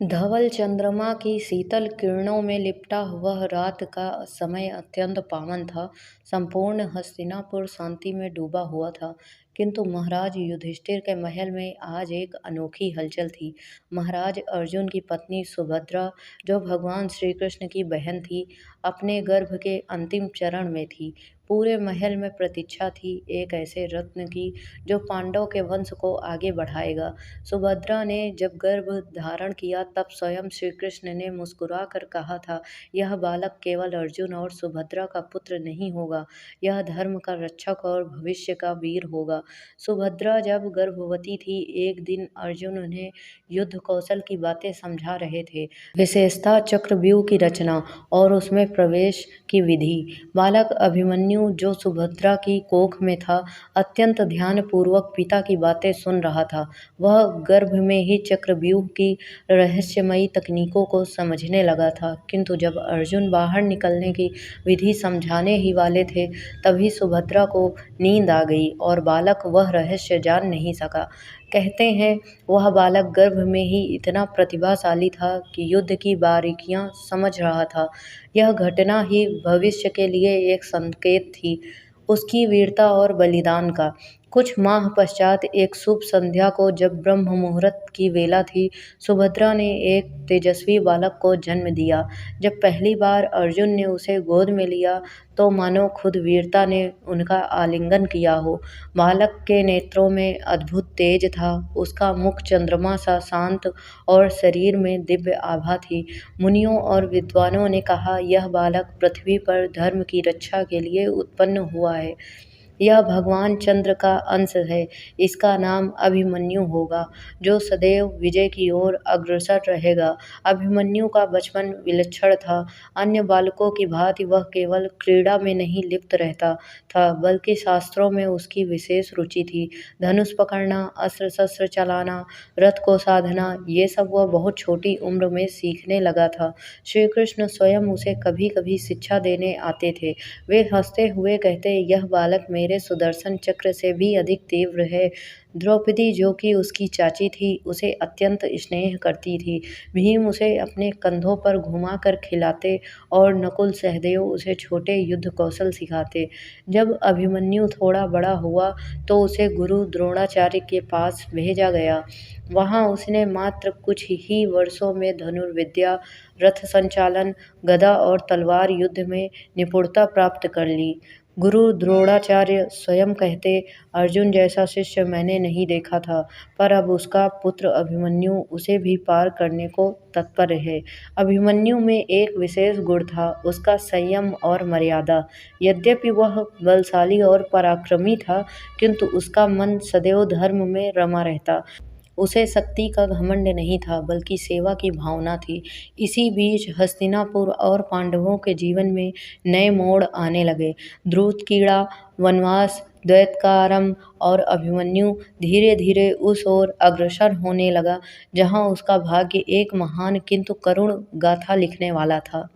धवल चंद्रमा की शीतल किरणों में लिपटा वह रात का समय अत्यंत पावन था। संपूर्ण हस्तिनापुर शांति में डूबा हुआ था। किंतु महाराज युधिष्ठिर के महल में आज एक अनोखी हलचल थी। महाराज अर्जुन की पत्नी सुभद्रा, जो भगवान श्री कृष्ण की बहन थी, अपने गर्भ के अंतिम चरण में थी। पूरे महल में प्रतीक्षा थी एक ऐसे रत्न की जो पांडव के वंश को आगे बढ़ाएगा। सुभद्रा ने जब गर्भ धारण किया तब स्वयं श्री कृष्ण ने मुस्कुरा कर कहा था, यह बालक केवल अर्जुन और सुभद्रा का पुत्र नहीं होगा, यह धर्म का रक्षक और भविष्य का वीर होगा। सुभद्रा जब गर्भवती थी, एक दिन अर्जुन उन्हें युद्ध कौशल की बातें समझा रहे थे, विशेषतः चक्रव्यूह की रचना और उसमें प्रवेश की विधि। बालक अभिमन्यु, जो सुभद्रा की कोख में था, अत्यंत ध्यानपूर्वक पिता की बातें सुन रहा था। वह गर्भ में ही चक्रव्यूह की रहस्यमयी तकनीकों को समझने लगा था। किंतु जब अर्जुन बाहर निकलने की विधि समझाने ही वाले थे, तभी सुभद्रा को नींद आ गई और बालक वह रहस्य जान नहीं सका। कहते हैं, वह बालक गर्भ में ही इतना प्रतिभाशाली था कि युद्ध की बारीकियां समझ रहा था। यह घटना ही भविष्य के लिए एक संकेत थी, उसकी वीरता और बलिदान का। कुछ माह पश्चात एक शुभ संध्या को, जब ब्रह्म मुहूर्त की वेला थी, सुभद्रा ने एक तेजस्वी बालक को जन्म दिया। जब पहली बार अर्जुन ने उसे गोद में लिया तो मानो खुद वीरता ने उनका आलिंगन किया हो। बालक के नेत्रों में अद्भुत तेज था, उसका मुख चंद्रमा सा शांत और शरीर में दिव्य आभा थी। मुनियों और विद्वानों ने कहा, यह बालक पृथ्वी पर धर्म की रक्षा के लिए उत्पन्न हुआ है। यह भगवान चंद्र का अंश है। इसका नाम अभिमन्यु होगा, जो सदैव विजय की ओर अग्रसर रहेगा। अभिमन्यु का बचपन विलक्षण था। अन्य बालकों की भांति वह केवल क्रीड़ा में नहीं लिप्त रहता था, बल्कि शास्त्रों में उसकी विशेष रुचि थी। धनुष पकड़ना, अस्त्र शस्त्र चलाना, रथ को साधना, ये सब वह बहुत छोटी उम्र में सीखने लगा था। श्री कृष्ण स्वयं उसे कभी कभी शिक्षा देने आते थे। वे हंसते हुए कहते, यह बालक मेरे सुदर्शन चक्र से भी अधिक तीव्र है। द्रौपदी, जो कि उसकी चाची थी, उसे अत्यंत स्नेह करती थी। भीम उसे अपने कंधों पर घुमाकर खिलाते और नकुल सहदेव उसे छोटे युद्ध कौशल सिखाते। जब अभिमन्यु थोड़ा बड़ा हुआ तो उसे गुरु द्रोणाचार्य के पास भेजा गया। वहां उसने मात्र कुछ ही वर्षों में धनुर्विद्या, रथ संचालन, गदा और तलवार युद्ध में निपुणता प्राप्त कर ली। गुरु द्रोणाचार्य स्वयं कहते, अर्जुन जैसा शिष्य मैंने नहीं देखा था, पर अब उसका पुत्र अभिमन्यु उसे भी पार करने को तत्पर है। अभिमन्यु में एक विशेष गुण था, उसका संयम और मर्यादा। यद्यपि वह बलशाली और पराक्रमी था, किंतु उसका मन सदैव धर्म में रमा रहता। उसे शक्ति का घमंड नहीं था, बल्कि सेवा की भावना थी। इसी बीच हस्तिनापुर और पांडवों के जीवन में नए मोड़ आने लगे। ध्रुवक्रीड़ा, वनवास, द्वैत का आरंभ और अभिमन्यु धीरे धीरे उस ओर अग्रसर होने लगा जहां उसका भाग्य एक महान किंतु करुण गाथा लिखने वाला था।